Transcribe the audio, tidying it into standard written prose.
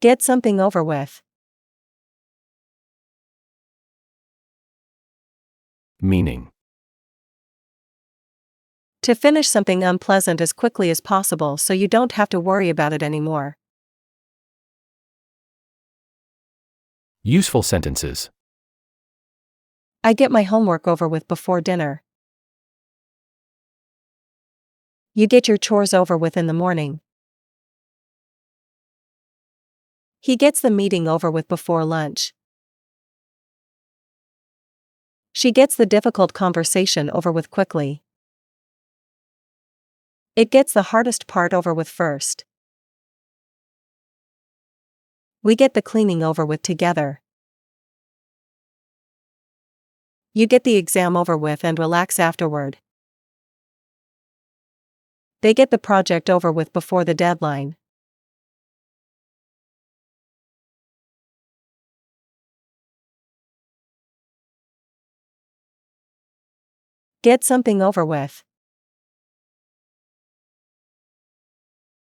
Get something over with. Meaning. To finish something unpleasant as quickly as possible so you don't have to worry about it anymore. Useful sentences. I get my homework over with before dinner. You get your chores over with in the morning. He gets the meeting over with before lunch. She gets the difficult conversation over with quickly. It gets the hardest part over with first. We get the cleaning over with together. You get the exam over with and relax afterward. They get the project over with before the deadline. Get something over with.